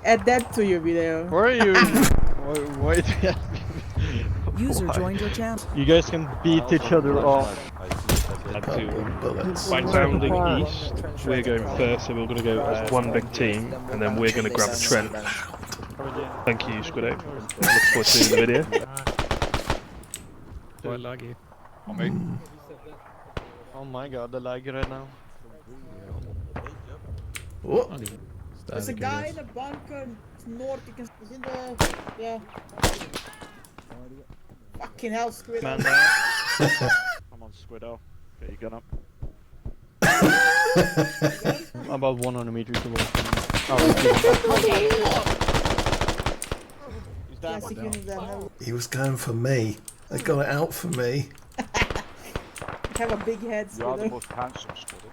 Add that to your video. Where are you? Why do you have me? User Why? joined your channel. You guys can beat each other up. Sounding east, we're going first, so we're going to go as one big team, and then we're going to grab the trench. Thank you, Squiddo. Look forward to seeing the video. Quite laggy. On me. Oh my god, the lag right now. Oh, There's a guy in the bunker north. You can. He's in the. Yeah. Fucking hell, Squid. Man there. I'm on Squiddo. Get your gun up. About 100 meters away from me. Oh, he's down. Classic unit that he was going for me. They got it out for me. have a big head, You are the Squid. most handsome, Squiddo.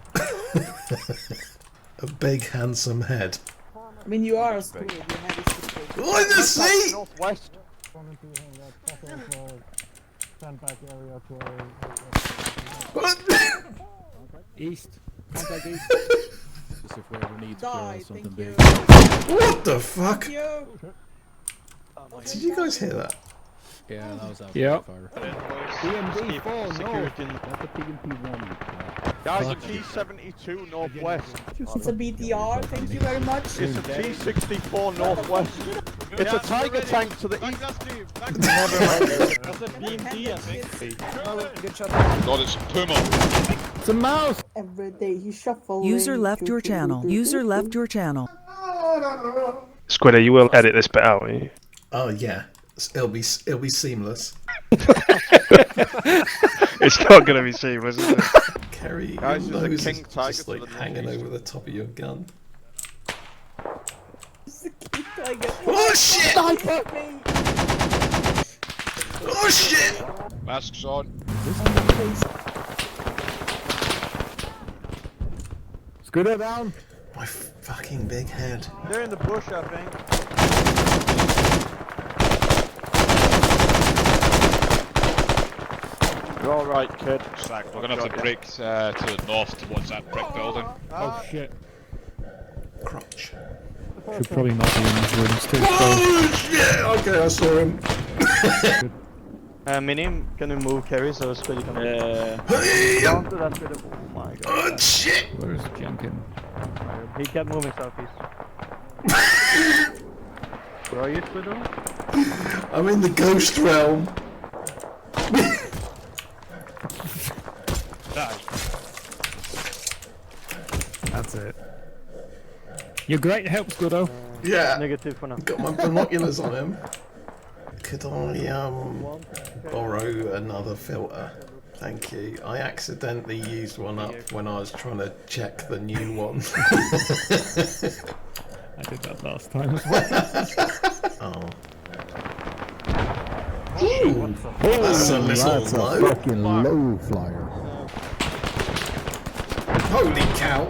A big handsome head. I mean, you are a Squid. Your head is too big. Oh, in the sea! Northwest. East. Contact east. Just if we ever need to Die, kill something thank you. big. What the fuck? Thank you. Did you guys hear that? Yeah, that was out Yep. fire. PMD 4, security. That's the PMP 1. Guys, a T-72 northwest. It's a BTR. Thank you very much. It's a T-64 northwest. It's a Tiger tank to the east. That's a BMD, I think. God, it's Puma. It's a mouse! Every day he shuffles. User left your channel. User left your channel. Squiddo, you will edit this bit out, will you? Oh yeah, it'll be seamless. It's not going to be seamless, is it? Kerry, Guys, your there's a nose king is tiger just to like the hanging northeast. over the top of your gun. Oh shit! Oh shit! Masks on. Scooter down! My fucking big head. They're in the bush, I think. You're alright, kid. Sack, we're gonna have to break to the north towards that brick building. Oh shit. Crotch. Should probably not be in these rooms too. Oh shit! Okay, I saw him. Minim, can you move Kerry so Squiddy can... Hey! Down to that bit of... Oh my god. Oh shit! Where's Jenkin? He kept moving southeast. Where are you, Squiddo? I'm in the ghost realm. That's it. You're great help, Scooter. Yeah. Negative for now. Got my binoculars on him. Could I borrow another filter? Thank you. I accidentally used one up when I was trying to check the new one. I did that last time as well. Oh. Ooh, that's a little low. Fucking low flyer. Holy cow!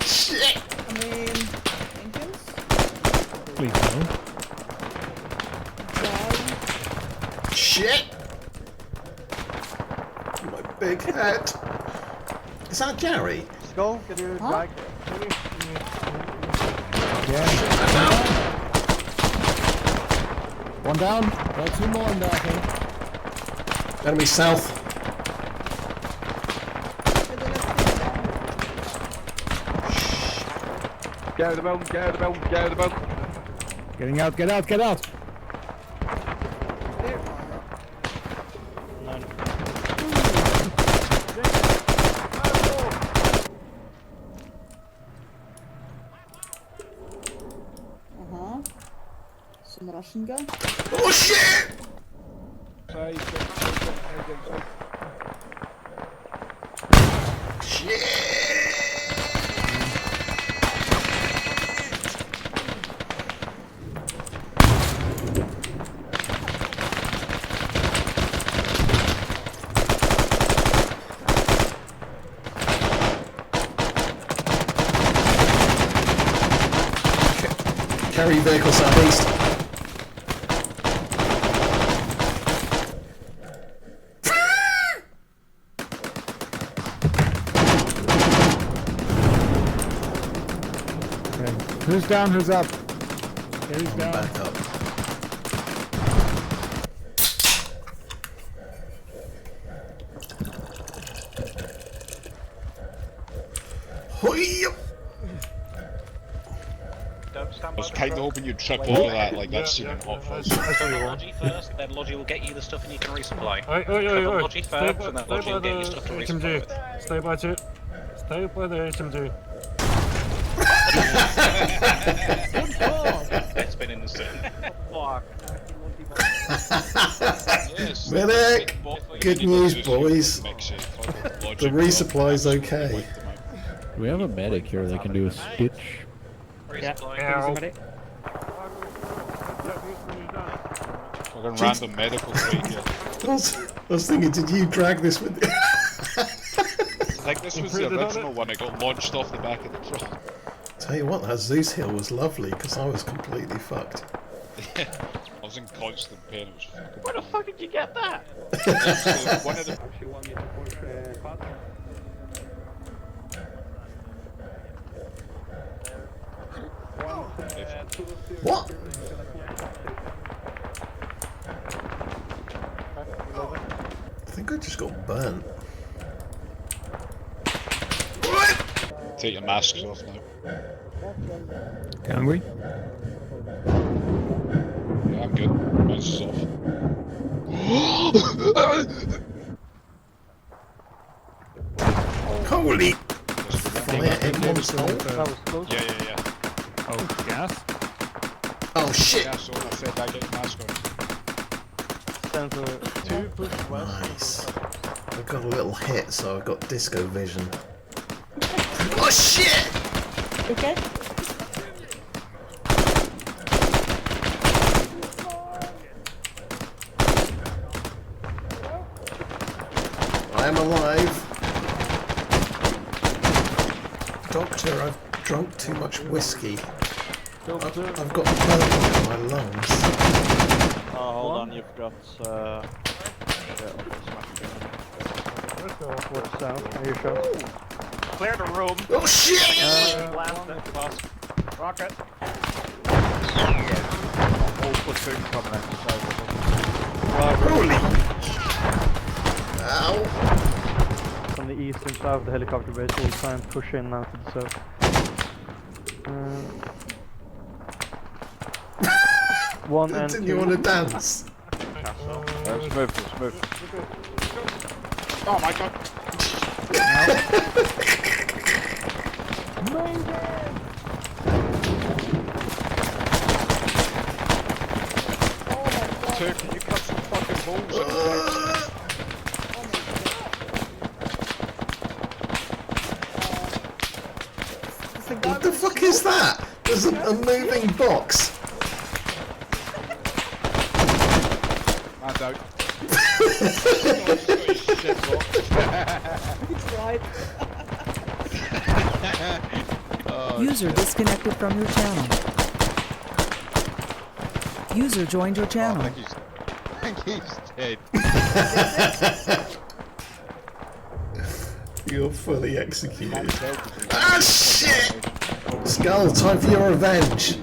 Shit! I mean, Jenkins? Please no. Shit! My big head. Is that Jerry? Skull, can you drag? One down. Got two more in there, I think. Enemy south. Get out of the mountain, get out of the mountain, get out of the mountain. Getting out, get out, get out! Some Russian guy. Oh shit! Carry vehicle southeast. Who's down, who's up? Who's I'm down? back up. Hoi! I was kind of hoping you'd trip over that, like that's seen in Hot Fuzz. Logi first, then Logi will get you the stuff and you can resupply. Cover Logi first, and then Logi will get you stuff to resupply with. Stay by it. Stay by the HMG. It's been in the sun. Fuck. Yes. Medic! Good news, boys. The resupply's okay. Do we have a medic here that can do a stitch? Resupply. Fucking random medical right here. I was thinking, did you drag this with you? I think this was the original one. It got launched off the back of the truck. Tell you what, that Zeus hill was lovely because I was completely fucked. I was in constant pain. It was fucking. Where the fuck did you get that? One of the. What? I think I just got burnt. Take your masks off now. Can we? Yeah, I'm good. Mine's is off. Holy! Fire in one soul. Yeah. Oh, gas? Oh shit! Yeah, so I said I get your mask on. Sensor 2, push west. Nice. I got a little hit, so I got disco vision. Oh shit! Okay. I am alive. Doctor, I've drunk too much whiskey. I've got purple in my lungs. Hold on, you've got Are you sure? Clear the room. Oh shit! Blast it. Rocket. all platoon coming out the side. Holy! Ow! From the east and south, the helicopter base will try and push in now to the south. One and Didn't two. you want to dance? Smooth. Oh my god! Turk, can you cut some fucking balls in What the fuck is that? There's a moving box. Man's out. User disconnected from your channel. User joined your channel. I think he's dead. You're fully executed. Ah shit! Skull, time for your revenge.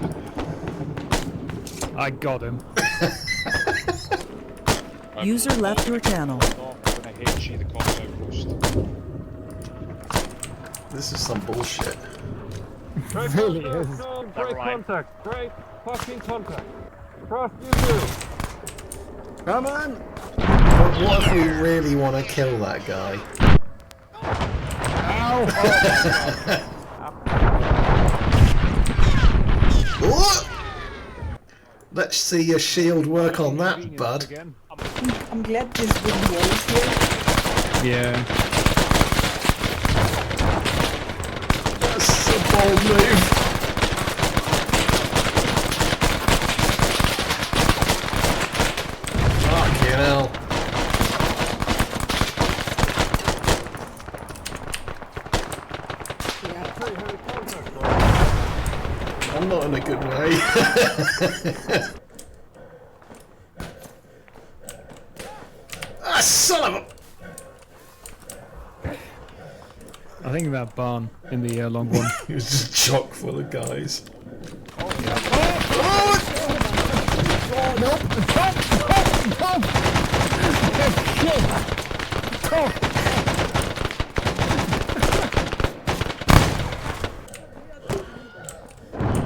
I got him. User left your channel. I hate you, the cops outpost. This is some bullshit. Really is. Break contact. Break fucking contact. Trust you do. Come on! But what if we really want to kill that guy? Ow! What? Let's see your shield work on that, bud. I'm glad this wooden wall is here. Yeah. That's a bold move. Fucking hell. I'm not in a good way. Ah, son of a... I think that barn in the long one. It was just chock full of guys.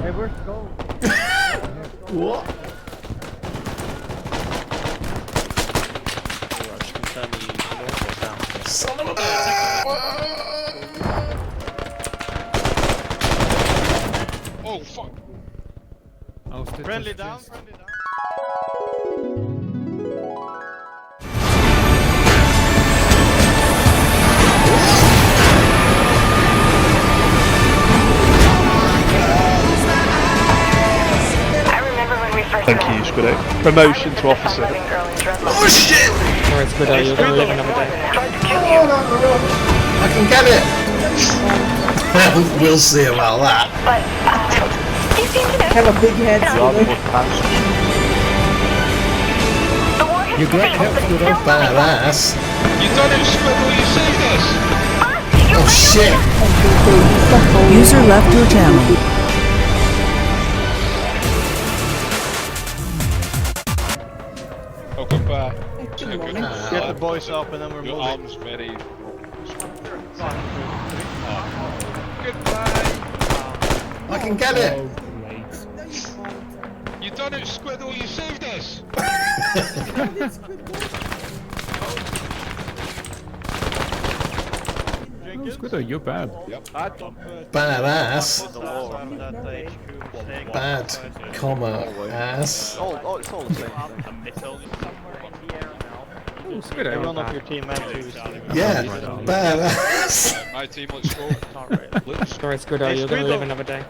Hey, where's the goal? What? Son of a Oh fuck! Oh, Friendly down, friendly down. Thank you, Squid Egg. Promotion to officer. Oh shit! Alright, Squiddo, you're gonna live another day. I can get it! We'll see about that. Have a big head. You're great help, Squiddo. Badass. You done it, Squiddo, you saved us! Oh shit! User left your channel. Welcome back. Get the boys up and then we're Your moving. arms ready. I can get it! You done it, Squiddo, you saved us! Squiddo, you're bad. Badass. Bad, comma, ass. Oh, it's all the same thing. Everyone off your team, man. Yeah, badass. My team, let's go. Alright, Squiddo, you're gonna live another day.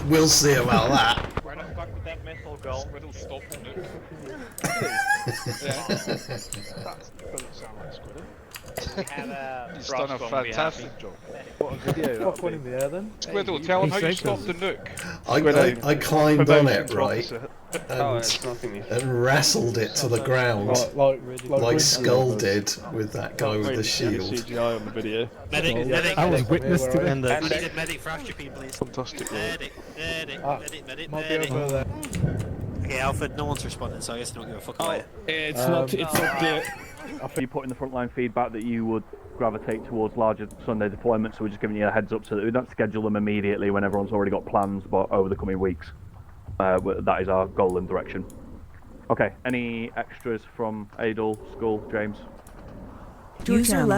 We'll see about that. Where the fuck did that missile go? Squiddo stopped the nuke. He's done a fantastic job. What a video. What one in the air then? Squiddo, tell him how you stopped the nuke. I climbed on it, Promotion to right, officer. and wrestled it to the ground, like Skull did with that guy with the shield. CGI on the video. I was witness to it. Medic for Astro P, please. Fantastic work. Medic. Okay, Alfred, no one's responding, so I guess they don't give a fuck about it. It's not clear. I think you put in the frontline feedback that you would gravitate towards larger Sunday deployments, so we're just giving you a heads up so that we don't schedule them immediately when everyone's already got plans, but over the coming weeks. That is our goal and direction. Okay, any extras from Adel, Skull, James? User left.